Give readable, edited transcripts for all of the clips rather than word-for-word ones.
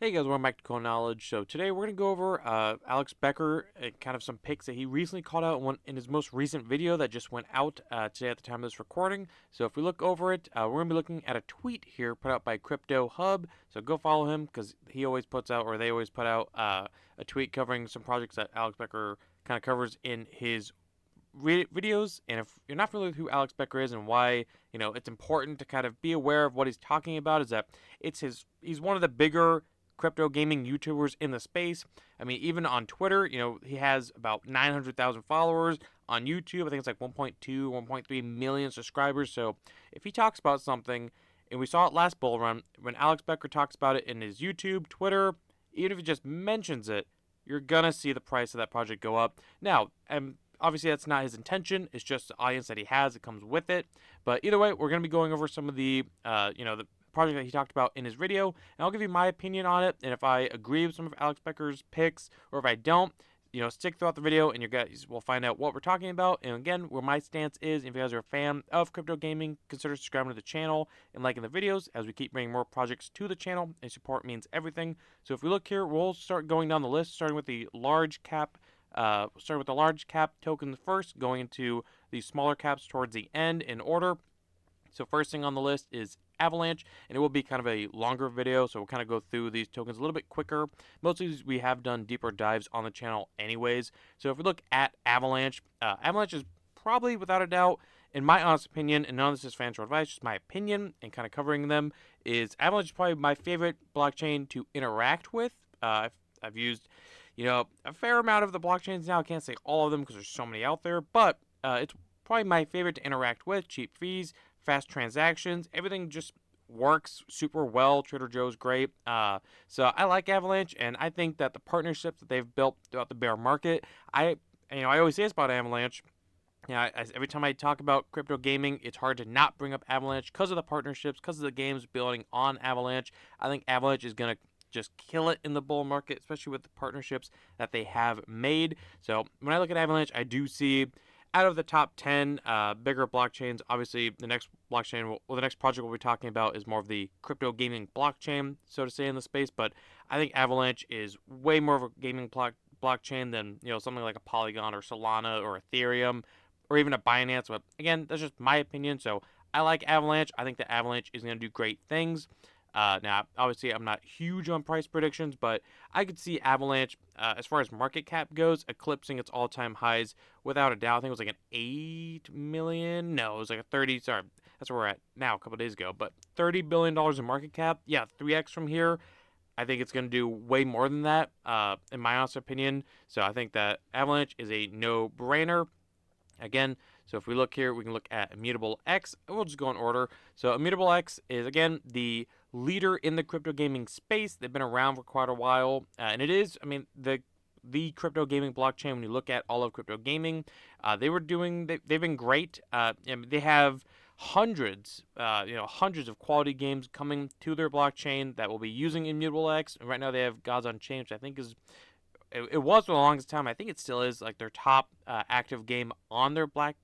Hey guys, welcome back to CoinLedger. So today we're going to go over Alex Becker and kind of some picks that he recently called out in his most recent video that just went out today at the time of this recording. So if we look over it, we're going to be looking at a tweet here put out by Crypto Hub. So go follow him because he always puts out, or they always put out a tweet covering some projects that Alex Becker kind of covers in his videos. And if you're not familiar with who Alex Becker is and why it's important to kind of be aware of what he's talking about, is that he's one of the bigger crypto gaming YouTubers in the space. I mean, even on Twitter, he has about 900,000 followers. On YouTube, I think it's like 1.2, 1.3 million subscribers. So if he talks about something, and we saw it last bull run, when Alex Becker talks about it in his YouTube, Twitter, even if he just mentions it, you're gonna see the price of that project go up. Now, obviously that's not his intention. It's just the audience that he has. It comes with it. But either way, we're going to be going over some of the project that he talked about in his video, and I'll give you my opinion on it. And if I agree with some of Alex Becker's picks, or if I don't, stick throughout the video, and you guys will find out what we're talking about. And again, where my stance is, if you guys are a fan of crypto gaming, consider subscribing to the channel and liking the videos as we keep bringing more projects to the channel. And support means everything. So if we look here, we'll start going down the list, starting with the large cap. Token first, going into the smaller caps towards the end in order. So first thing on the list is Avalanche, and it will be kind of a longer video, so we'll kind of go through these tokens a little bit quicker. Mostly we have done deeper dives on the channel anyways. So if we look at Avalanche, Avalanche is probably, without a doubt, in my honest opinion, and none of this is financial advice, just my opinion and kind of covering them, is Avalanche is probably my favorite blockchain to interact with. I've used a fair amount of the blockchains now. I can't say all of them because there's so many out there, but it's probably my favorite to interact with. Cheap fees, fast transactions, everything just works super well. Trader Joe's great. So I like Avalanche, and I think that the partnerships that they've built throughout the bear market, I always say this about Avalanche. Every time I talk about crypto gaming, it's hard to not bring up Avalanche because of the partnerships, because of the games building on Avalanche. I think Avalanche is going to just kill it in the bull market, especially with the partnerships that they have made. So when I look at Avalanche, I do see out of the top 10 bigger blockchains, obviously the next the next project we'll be talking about is more of the crypto gaming blockchain, so to say, in the space. But I think Avalanche is way more of a gaming blockchain than something like a Polygon or Solana or Ethereum or even a Binance. But again, that's just my opinion. So I like Avalanche. I think that Avalanche is going to do great things. Now, obviously, I'm not huge on price predictions, but I could see Avalanche, as far as market cap goes, eclipsing its all-time highs without a doubt. I think it was like an 8 million. No, it was like a 30. Sorry, that's where we're at now, a couple days ago. But $30 billion in market cap. Yeah, 3x from here. I think it's going to do way more than that, in my honest opinion. So I think that Avalanche is a no-brainer. Again, so if we look here, we can look at Immutable X. We'll just go in order. So Immutable X is, again, the leader in the crypto gaming space. They've been around for quite a while, and it is, the crypto gaming blockchain. When you look at all of crypto gaming, they've been great. They have hundreds of quality games coming to their blockchain that will be using Immutable X. And right now they have Gods Unchained, which I think is, it was for the longest time. I think it still is like their top active game on their blockchain.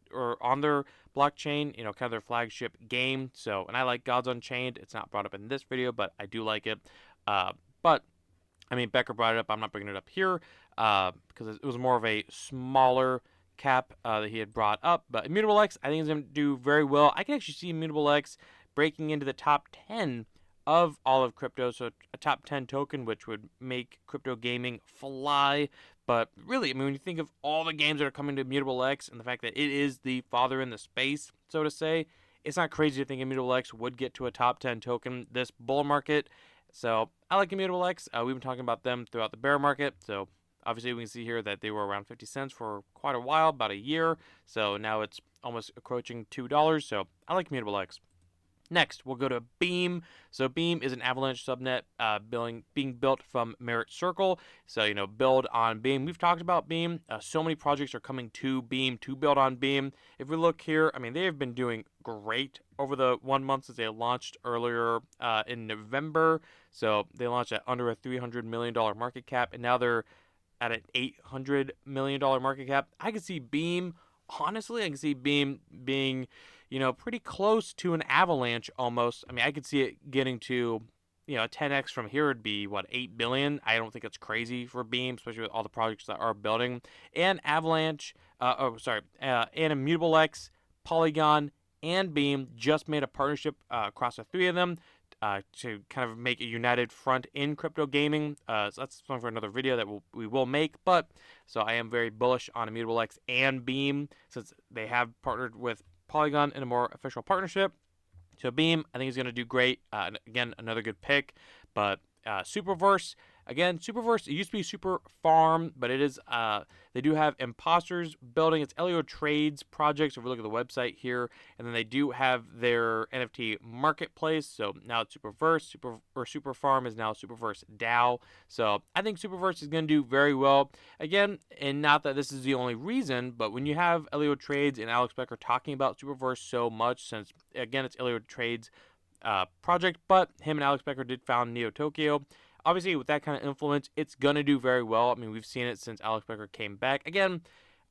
Kind of their flagship game. So, and I like Gods Unchained. It's not brought up in this video, but I do like it. But Becker brought it up. I'm not bringing it up here because it was more of a smaller cap that he had brought up. But Immutable X, I think, is going to do very well. I can actually see Immutable X breaking into the top 10 of all of crypto, so a top 10 token, which would make crypto gaming fly. But really, when you think of all the games that are coming to Immutable X and the fact that it is the father in the space, so to say, it's not crazy to think Immutable X would get to a top 10 token this bull market. So I like Immutable X. We've been talking about them throughout the bear market. So obviously we can see here that they were around 50 cents for quite a while, about a year. So now it's almost approaching $2. So I like Immutable X. Next, we'll go to Beam. So Beam is an Avalanche subnet being built from Merit Circle. So, build on Beam. We've talked about Beam. So many projects are coming to Beam to build on Beam. If we look here, they have been doing great over the 1 month since they launched earlier in November. So they launched at under a $300 million market cap, and now they're at an $800 million market cap. I can see Beam, honestly, being pretty close to an Avalanche almost. I could see it getting to a 10x from here would be what, 8 billion. I don't think it's crazy for Beam, especially with all the projects that are building. And Avalanche, and Immutable X, Polygon, and Beam just made a partnership across the three of them to kind of make a united front in crypto gaming. So that's something for another video that we will make. But so I am very bullish on Immutable X and Beam since they have partnered with Polygon in a more official partnership. So Beam, I think he's going to do great. Again, another good pick. But Superverse, again, Superverse, it used to be Super Farm, but it is, they do have imposters building its Elio Trades project. So if we look at the website here, and then they do have their NFT marketplace. So now it's Superverse, Super Farm is now Superverse DAO. So I think Superverse is going to do very well. Again, and not that this is the only reason, but when you have Elio Trades and Alex Becker talking about Superverse so much, since again it's Elio Trades project, but him and Alex Becker did found Neo Tokyo. Obviously, with that kind of influence, it's gonna do very well. I mean, we've seen it since Alex Becker came back. Again,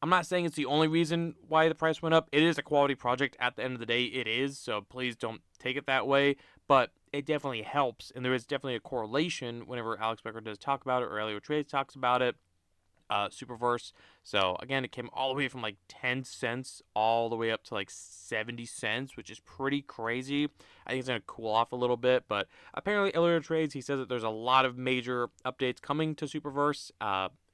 I'm not saying it's the only reason why the price went up. It is a quality project at the end of the day. It is, so please don't take it that way. But it definitely helps, and there is definitely a correlation whenever Alex Becker does talk about it or Elio Trades talks about it. Superverse. So again, it came all the way from like 10 cents all the way up to like 70 cents, which is pretty crazy. I think it's going to cool off a little bit, but apparently Elliot Trades, he says that there's a lot of major updates coming to Superverse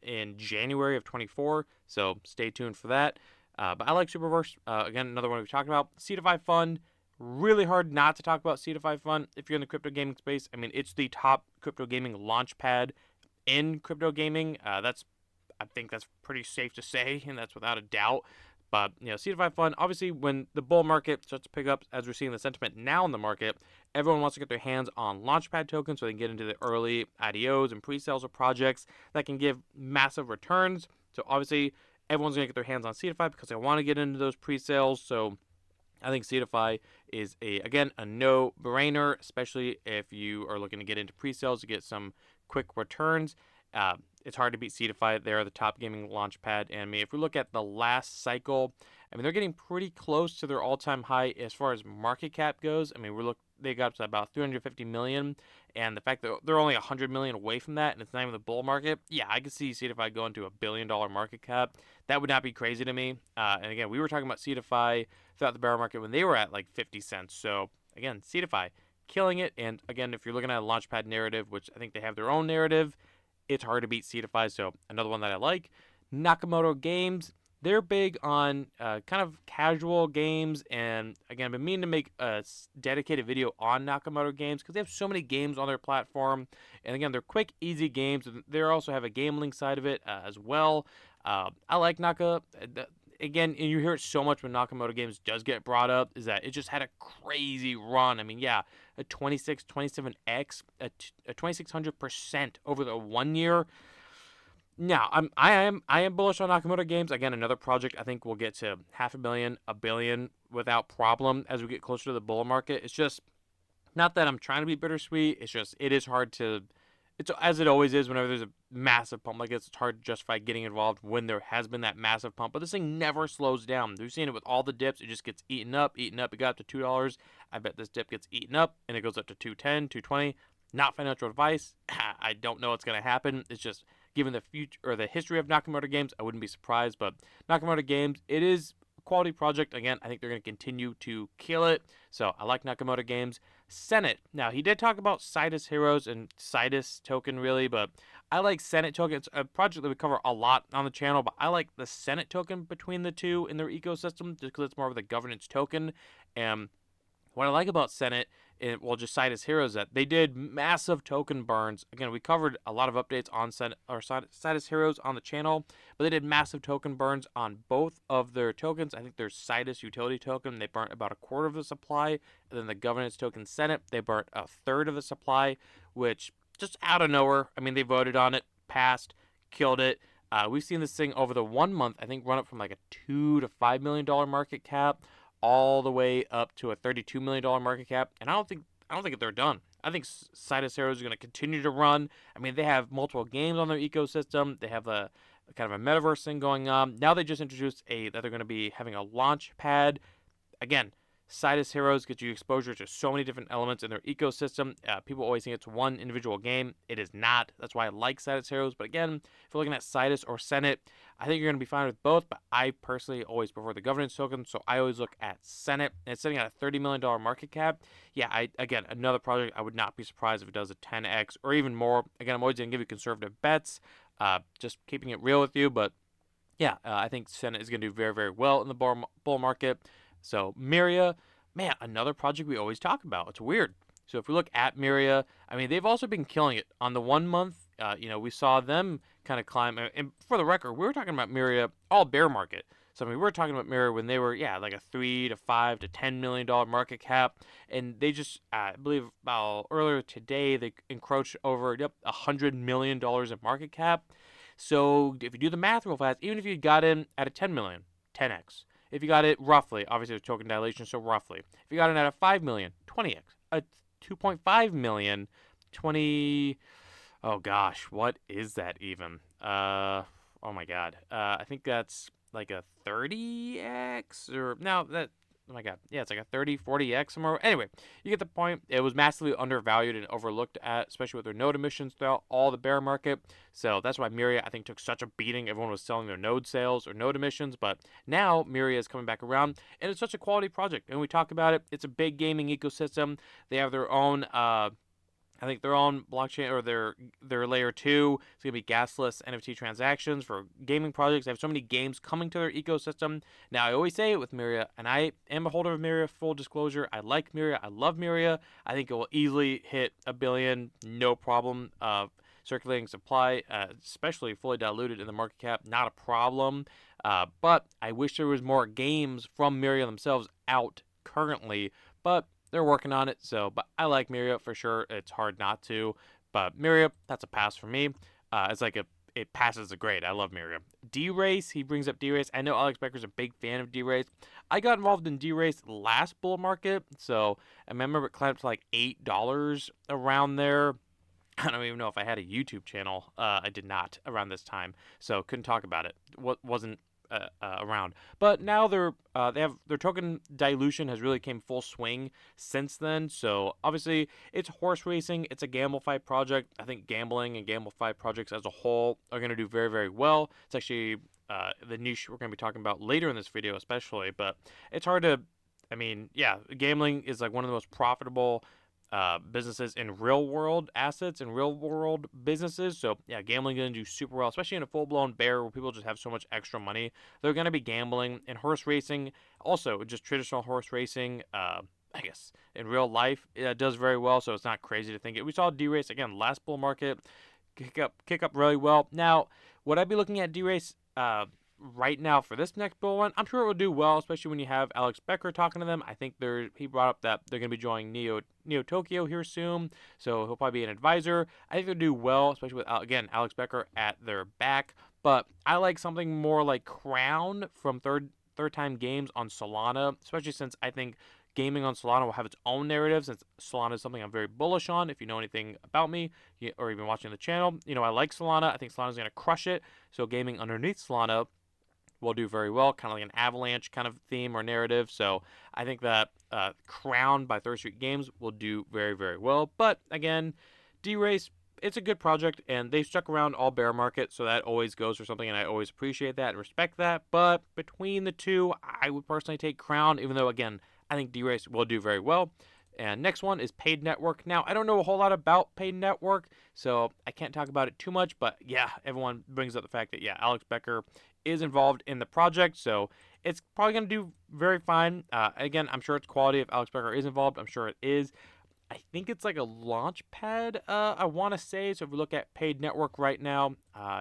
in January of 24, so stay tuned for that. But I like Superverse. Again, another one we've talked about. CIFY Fund. Really hard not to talk about CIFY Fund if you're in the crypto gaming space. I mean, it's the top crypto gaming launch pad in crypto gaming. I think that's pretty safe to say, and that's without a doubt. But, CIFY Fund, obviously, when the bull market starts to pick up, as we're seeing the sentiment now in the market, everyone wants to get their hands on Launchpad tokens so they can get into the early IDOs and pre-sales of projects that can give massive returns. So, obviously, everyone's going to get their hands on CIFY because they want to get into those pre-sales. So, I think CIFY is, again, a no-brainer, especially if you are looking to get into pre-sales to get some quick returns. It's hard to beat CIFY. They're the top gaming launchpad. And I mean, if we look at the last cycle, I mean, they're getting pretty close to their all-time high as far as market cap goes. I mean, they got up to about 350 million, and the fact that they're only 100 million away from that, and it's not even the bull market. Yeah, I could see CIFY going to $1 billion market cap. That would not be crazy to me. And again, we were talking about CIFY throughout the bear market when they were at like 50 cents. So again, CIFY killing it. And again, if you're looking at a launchpad narrative, which I think they have their own narrative, it's hard to beat CIFY. So another one that I like. Nakamoto Games. They're big on kind of casual games, and again, I've been meaning to make a dedicated video on Nakamoto Games because they have so many games on their platform, and again, they're quick, easy games. They also have a gambling side of it as well. I like Naka. Again, and you hear it so much when Nakamoto Games does get brought up, is that it just had a crazy run. I mean, yeah, a 27x, a 2600% over the 1 year. Now, I am bullish on Nakamoto Games. Again, another project I think will get to 500 million, $1 billion without problem as we get closer to the bull market. It's just not that I'm trying to be bittersweet. It's just it is hard to. It's as it always is whenever there's a massive pump like this. It's hard to justify getting involved when there has been that massive pump. But this thing never slows down. We've seen it with all the dips. It just gets eaten up, eaten up. It got up to $2. I bet this dip gets eaten up and it goes up to 210, 220. Not financial advice. I don't know what's going to happen. It's just given the future or the history of Nakamoto Games, I wouldn't be surprised. But Nakamoto Games, it is a quality project. Again, I think they're going to continue to kill it. So I like Nakamoto Games. Senate. Now, he did talk about Citus Heroes and Citus token, really, but I like Senate token. It's a project that we cover a lot on the channel, but I like the Senate token between the two in their ecosystem just because it's more of the governance token. And what I like about Senate, just Citus Heroes, that they did massive token burns. Again, we covered a lot of updates on Citus Heroes on the channel, but they did massive token burns on both of their tokens. I think their Citus utility token, they burnt about a quarter of the supply, and then the governance token Senate, they burnt a third of the supply, which just out of nowhere, I mean, they voted on it, passed, killed it. We've seen this thing over the 1 month, I think, run up from like a $2 to $5 million market cap all the way up to a $32 million market cap, and I don't think they're done. I think Citus Heroes is going to continue to run. I mean, they have multiple games on their ecosystem. They have a kind of a metaverse thing going on. Now they just introduced that they're going to be having a launch pad. Again, Sidus Heroes get you exposure to so many different elements in their ecosystem. People always think it's one individual game. It is not. That's why I like Sidus Heroes. But again, if you're looking at Sidus or Senate, I think you're going to be fine with both. But I personally always prefer the governance token, so I always look at Senate. And it's sitting at a $30 million market cap. Yeah, again, another project I would not be surprised if it does a 10x or even more. Again, I'm always going to give you conservative bets, just keeping it real with you. But yeah, I think Senate is going to do very, very well in the bull market. So Myria, man, another project we always talk about. It's weird. So if we look at Myria, I mean, they've also been killing it on the 1 month. We saw them kind of climb. And for the record, we were talking about Myria all bear market. So I mean, we were talking about Myria when they were, like a $3 to $5 to $10 million market cap, and they just, I believe, earlier today they encroached over $100 million in market cap. So if you do the math real fast, even if you got in at a 10 million, 10x. If you got it roughly, obviously there's token dilation, so roughly. If you got it at a 5 million, 20x. A 2.5 million, 20. Oh gosh, what is that even? Oh my god. I think that's like a 30x or no, that. Oh my god. Yeah, it's like a 30, 40x somewhere. Anyway, you get the point. It was massively undervalued and overlooked at, especially with their node emissions throughout all the bear market. So that's why Myria, I think, took such a beating. Everyone was selling their node sales or node emissions. But now Myria is coming back around, and it's such a quality project. And we talk about it. It's a big gaming ecosystem. They have their own I think their own blockchain or their layer 2 is going to be gasless NFT transactions for gaming projects. They have so many games coming to their ecosystem. Now, I always say it with Myria, and I am a holder of Myria, full disclosure. I like Myria. I love Myria. I think it will easily hit a billion, no problem. Circulating supply, especially fully diluted in the market cap, not a problem. But I wish there was more games from Myria themselves out currently. But they're working on it, but I like Myria for sure. It's hard not to, but Myria, that's a pass for me. It passes a grade. I love Myria. D-Race, he brings up D-Race. I know Alex Becker's a big fan of D-Race. I got involved in D-Race last bull market, so I remember it climbed to like $8 around there. I don't even know if I had a YouTube channel. I did not around this time, so couldn't talk about it. Wasn't around. But now their token dilution has really came full swing since then. So obviously it's horse racing. It's a gamified project. I think gambling and gamified projects as a whole are going to do very, very well. It's actually the niche we're going to be talking about later in this video, especially. But it's hard to. I mean, yeah, gambling is like one of the most profitable businesses in real world assets and real world businesses. So yeah, gambling going to do super well, especially in a full blown bear where people just have so much extra money. They're going to be gambling. And horse racing, also just traditional horse racing, I guess in real life, it does very well. So it's not crazy to think it. We saw D-Race again last bull market kick up really well. Now, would I be looking at D-Race right now for this next bull run? I'm sure it will do well, especially when you have Alex Becker talking to them. I think he brought up that they're going to be joining Neo Tokyo here soon, so he'll probably be an advisor. I think they'll do well, especially with, again, Alex Becker at their back. But I like something more like Crown from Third Time Games on Solana, especially since I think gaming on Solana will have its own narrative, since Solana is something I'm very bullish on. If you know anything about me or even watching the channel, I like Solana. I think Solana is going to crush it. So gaming underneath Solana will do very well, kind of like an Avalanche kind of theme or narrative. So I think that Crown by Third Street Games will do very, very well. But again, D-Race, it's a good project, and they stuck around all bear market, so that always goes for something, and I always appreciate that and respect that. But between the two, I would personally take Crown, even though, again, I think D-Race will do very well. And next one is Paid Network. Now, I don't know a whole lot about Paid Network, so I can't talk about it too much, but yeah, everyone brings up the fact that, yeah, Alex Becker is involved in the project, so it's probably going to do very fine. Again, I'm sure it's quality. If Alex Becker is involved, I'm sure it is. I think it's like a launch pad, I want to say. So if we look at Paid Network right now,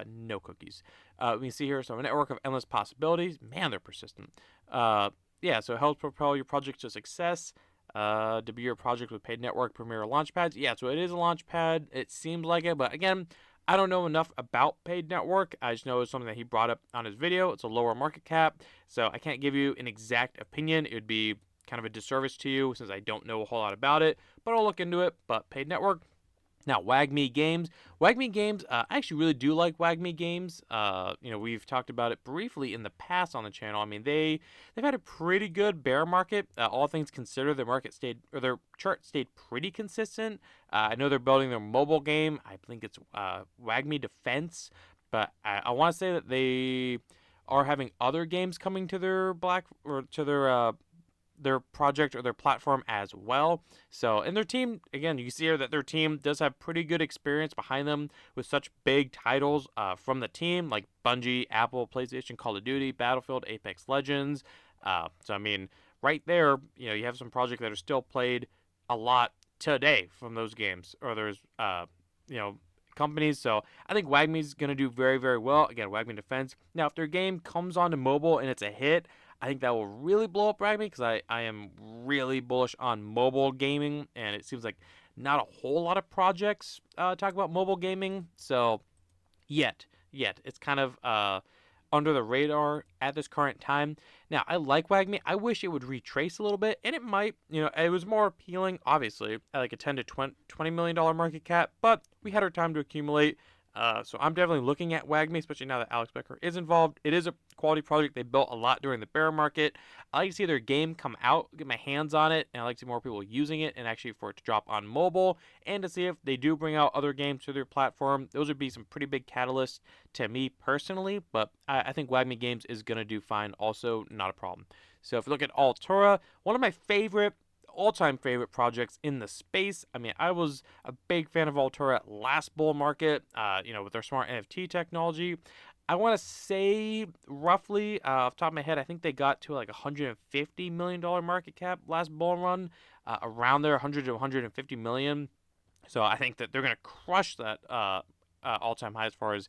no cookies. We can see here, so a network of endless possibilities. Man, they're persistent. Yeah, so it helps propel your project to success. Debut your project with Paid Network Premier launch pads. Yeah, so it is a launch pad. It seems like it, but again, I don't know enough about Paid Network. I just know it's something that he brought up on his video. It's a lower market cap, so I can't give you an exact opinion. It would be kind of a disservice to you since I don't know a whole lot about it, but I'll look into it. But Paid Network, Now, Wagm Games. Wagm Games, I actually really do like Wagm Games. We've talked about it briefly in the past on the channel. I mean, they've had a pretty good bear market. All things considered, their chart stayed pretty consistent. I know they're building their mobile game. I think it's Wagm Defense, but I want to say that they are having other games coming to their project or their platform as well. So, and their team, again, you can see here that their team does have pretty good experience behind them with such big titles from the team like Bungie, Apple, PlayStation, Call of Duty, Battlefield, Apex Legends. So, I mean, right there, you have some projects that are still played a lot today from those games, or there's, companies. So I think Wagme's going to do very, very well. Again, Wagme Defense. Now, if their game comes onto mobile and it's a hit, I think that will really blow up Wagme because I am really bullish on mobile gaming, and it seems like not a whole lot of projects talk about mobile gaming. So yet it's kind of under the radar at this current time. Now, I like Wagme. I wish it would retrace a little bit, and it might. It was more appealing, obviously, at like a $10 to $20 million market cap, but we had our time to accumulate. So I'm definitely looking at Wagme, especially now that Alex Becker is involved. It is a quality project. They built a lot during the bear market. I like to see their game come out, get my hands on it, and I like to see more people using it, and actually for it to drop on mobile, and to see if they do bring out other games to their platform. Those would be some pretty big catalysts to me personally, but I think Wagme Games is going to do fine also, not a problem. So if you look at Altura, one of my all-time favorite projects in the space. I mean, I was a big fan of Altura last bull market, with their smart NFT technology. I want to say roughly, off the top of my head, I think they got to like $150 million market cap last bull run, around there, 100 to 150 million. So I think that they're going to crush that all-time high as far as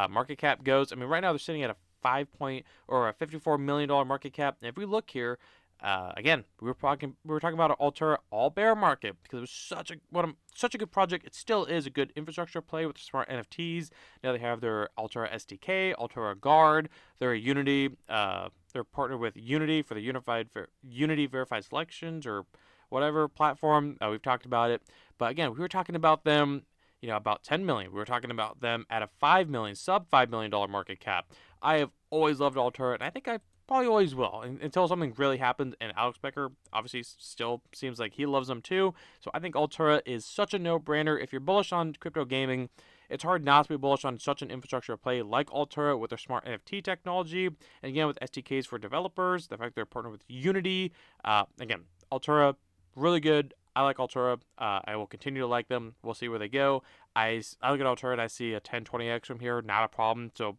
market cap goes. I mean, right now they're sitting at a a $54 million market cap. And if we look here, again, we were talking about an Altura all bear market because it was such a good project. It still is a good infrastructure play with smart NFTs. Now they have their Altura SDK, Altura Guard. They're a Unity. They're partnered with Unity for the Unity verified selections or whatever platform. We've talked about it, but again, we were talking about them. About 10 million. We were talking about them at a 5 million, sub $5 million market cap. I have always loved Altura, and I think I probably always will until something really happens. And Alex Becker obviously still seems like he loves them too. So I think Altura is such a no-brainer. If you're bullish on crypto gaming, it's hard not to be bullish on such an infrastructure play like Altura with their smart NFT technology. And again, with SDKs for developers, the fact they're partnered with Unity. Again, Altura, really good. I like Altura. I will continue to like them. We'll see where they go. I look at Altura and I see a 10, 20x from here, not a problem. So,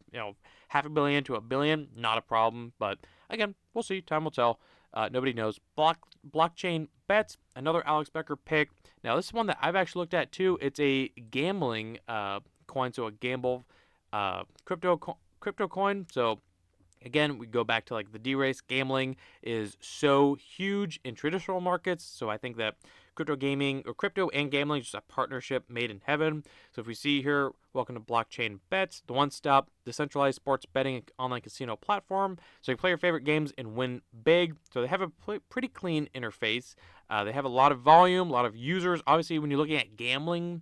half a billion to a billion, not a problem. But again, we'll see. Time will tell. Nobody knows. Blockchain bets, another Alex Becker pick. Now, this is one that I've actually looked at too. It's a gambling coin, so a gamble crypto coin. So, again, we go back to like the D-race. Gambling is so huge in traditional markets. So I think that crypto and gambling is just a partnership made in heaven. So if we see here, welcome to Blockchain Bets, the one-stop decentralized sports betting online casino platform. So you play your favorite games and win big. So they have a pretty clean interface. They have a lot of volume, a lot of users. Obviously, when you're looking at gambling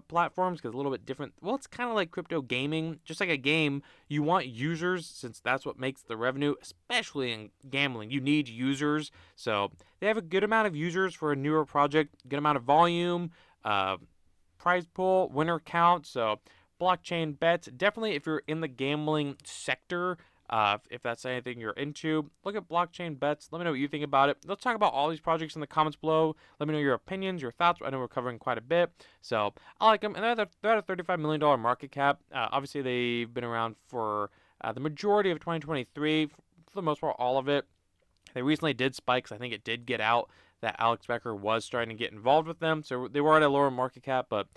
platforms, because a little bit different. Well, it's kind of like crypto gaming, just like a game. You want users, since that's what makes the revenue, especially in gambling. You need users, so they have a good amount of users for a newer project. Good amount of volume, prize pool, winner count. So blockchain bets, definitely if you're in the gambling sector. If that's anything you're into, look at blockchain bets. Let me know what you think about it. Let's talk about all these projects in the comments below. Let me know your opinions, your thoughts. I know we're covering quite a bit. So I like them. And they're at a $35 million market cap. Obviously, they've been around for the majority of 2023, for the most part, all of it. They recently did spike, because I think it did get out that Alex Becker was starting to get involved with them. So they were at a lower market cap, but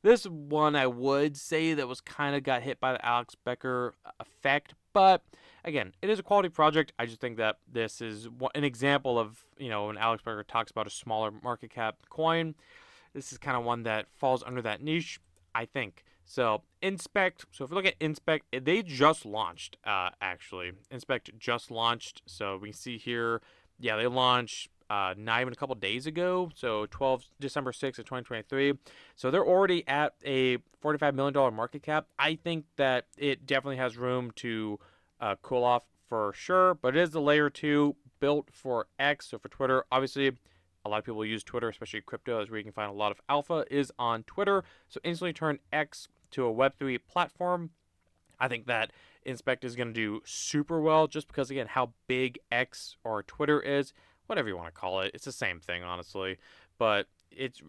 this one I would say that was kind of got hit by the Alex Becker effect. But again, it is a quality project. I just think that this is an example of, when Alex Becker talks about a smaller market cap coin, this is kind of one that falls under that niche, I think. So Inspect. So if we look at Inspect, they just launched, actually. Inspect just launched. So we can see here, yeah, they launched not even a couple days ago, so December 6th of 2023. So they're already at a $45 million market cap. I think that it definitely has room to cool off for sure, but it is the layer 2 built for X, so for Twitter. Obviously, a lot of people use Twitter, especially crypto, is where you can find a lot of alpha is on Twitter. So instantly turn X to a Web3 platform. I think that Inspect is going to do super well just because, again, how big X or Twitter is, whatever you want to call it. It's the same thing, honestly. But it's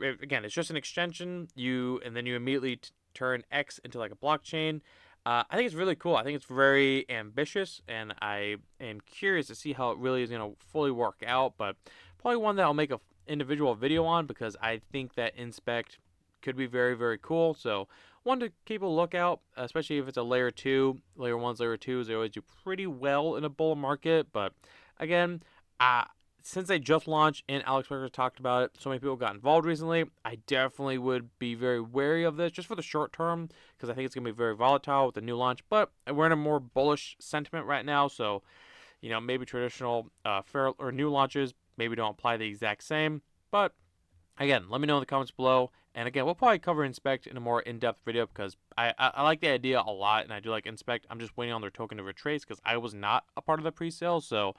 just an extension. And then you immediately turn X into like a blockchain. I think it's really cool. I think it's very ambitious, and I am curious to see how it really is going to fully work out. But probably one that I'll make an individual video on because I think that Inspect could be very, very cool. So one to keep a lookout, especially if it's a layer 2. Layer 1s, layer 2s, they always do pretty well in a bull market. But again, since they just launched and Alex Becker talked about it, so many people got involved recently, I definitely would be very wary of this just for the short term because I think it's going to be very volatile with the new launch. But we're in a more bullish sentiment right now, so maybe traditional fair or new launches maybe don't apply the exact same. But again, let me know in the comments below. And again, we'll probably cover Inspect in a more in-depth video because I like the idea a lot, and I do like Inspect. I'm just waiting on their token to retrace because I was not a part of the pre-sale, so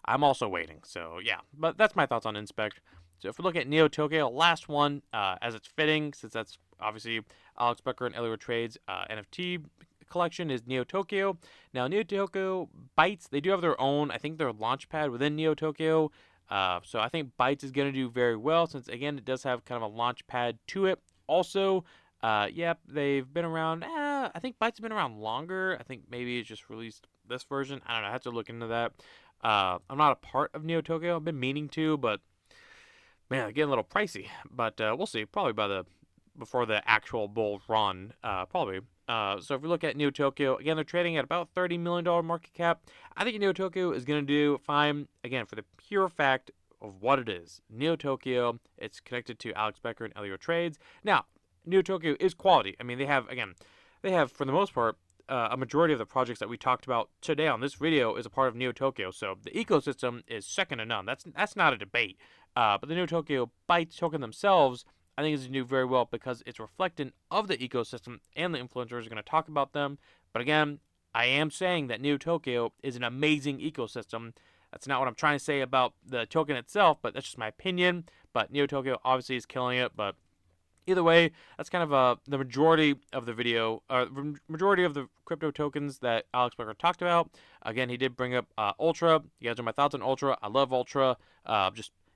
I'm also waiting. So yeah, but that's my thoughts on Inspect. So if we look at Neo Tokyo, last one, as it's fitting, since that's obviously Alex Becker and Elliot Trade's NFT collection is Neo Tokyo. Now, Neo Tokyo Bytes, they do have their own, I think their launch pad within Neo Tokyo. So I think Bytes is going to do very well since, again, it does have kind of a launch pad to it. Also, they've been around. I think Bytes have been around longer. I think maybe it's just released this version. I don't know. I have to look into that. I'm not a part of Neo Tokyo. I've been meaning to, but man, they're getting a little pricey. But we'll see. Probably before the actual bull run. Probably. So if we look at Neo Tokyo, again, they're trading at about $30 million market cap. I think Neo Tokyo is going to do fine, again, for the pure fact of what it is. Neo Tokyo, it's connected to Alex Becker and Elliot Trades. Now, Neo Tokyo is quality. I mean, they have, for the most part, a majority of the projects that we talked about today on this video is a part of Neo Tokyo. So the ecosystem is second to none. That's not a debate. But the Neo Tokyo Bytes token themselves, I think is going to do very well because it's reflectant of the ecosystem and the influencers are going to talk about them. But again, I am saying that Neo Tokyo is an amazing ecosystem. That's not what I'm trying to say about the token itself, but that's just my opinion. But Neo Tokyo obviously is killing it. But either way, that's kind of the majority of the video, majority of the crypto tokens that Alex Becker talked about. Again, he did bring up Ultra. You guys know my thoughts on Ultra. I love Ultra.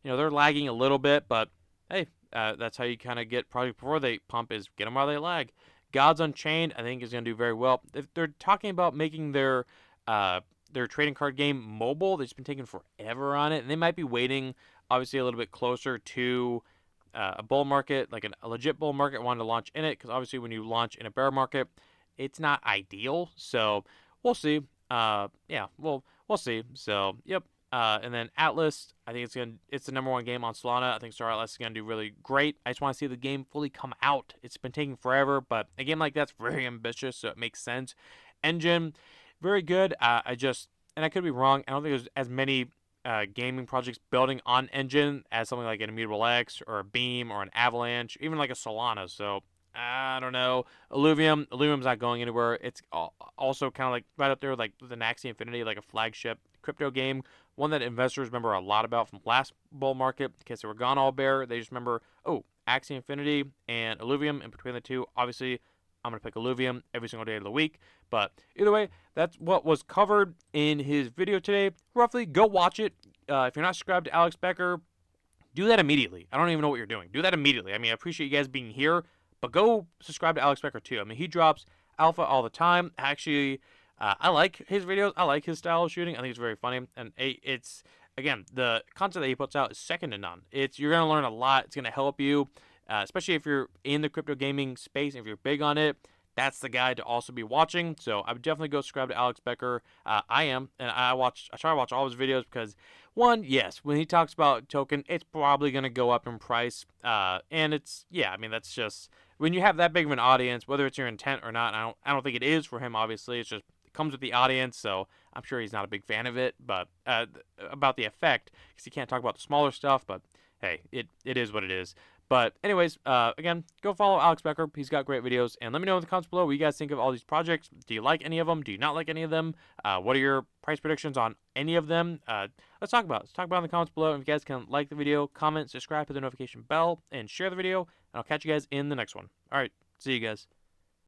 They're lagging a little bit, but hey, that's how you kind of get projects before they pump is get them while they lag. Gods Unchained, I think, is going to do very well. If they're talking about making their trading card game mobile, they've just been taking forever on it, and they might be waiting, obviously, a little bit closer to a bull market, like a legit bull market, wanting to launch in it, because obviously when you launch in a bear market, it's not ideal. So we'll see. We'll see. So yep. And then Atlas, I think it's the number one game on Solana. I think Star Atlas is gonna do really great. I just want to see the game fully come out. It's been taking forever, but a game like that's very ambitious, so it makes sense. Engine, very good. And I could be wrong. I don't think there's as many gaming projects building on Engine as something like an Immutable X or a Beam or an Avalanche, even like a Solana. So I don't know. Illuvium's not going anywhere. It's also kind of like right up there like with an Axie Infinity, like a flagship crypto game. One that investors remember a lot about from last bull market. In case they were gone all bear, they just remember, Axie Infinity and Illuvium. And between the two, obviously, I'm going to pick Illuvium every single day of the week. But either way, that's what was covered in his video today. Roughly, go watch it. If you're not subscribed to Alex Becker, do that immediately. I don't even know what you're doing. Do that immediately. I mean, I appreciate you guys being here, but go subscribe to Alex Becker too. I mean, he drops alpha all the time. Actually, I like his videos. I like his style of shooting. I think it's very funny. And it's, again, the content that he puts out is second to none. You're going to learn a lot. It's going to help you, especially if you're in the crypto gaming space. If you're big on it, that's the guy to also be watching. So I would definitely go subscribe to Alex Becker. I am, and I try to watch all his videos because, one, yes, when he talks about token, it's probably going to go up in price. And that's just, when you have that big of an audience, whether it's your intent or not, I don't think it is for him, obviously. It's just comes with the audience, so I'm sure he's not a big fan of it. But about the effect, because he can't talk about the smaller stuff. But hey, it is what it is. But anyways, again, go follow Alex Becker. He's got great videos. And let me know in the comments below what you guys think of all these projects. Do you like any of them? Do you not like any of them? What are your price predictions on any of them? Let's talk about it. Let's talk about it in the comments below. And if you guys can like the video, comment, subscribe, hit the notification bell, and share the video. And I'll catch you guys in the next one. All right, see you guys.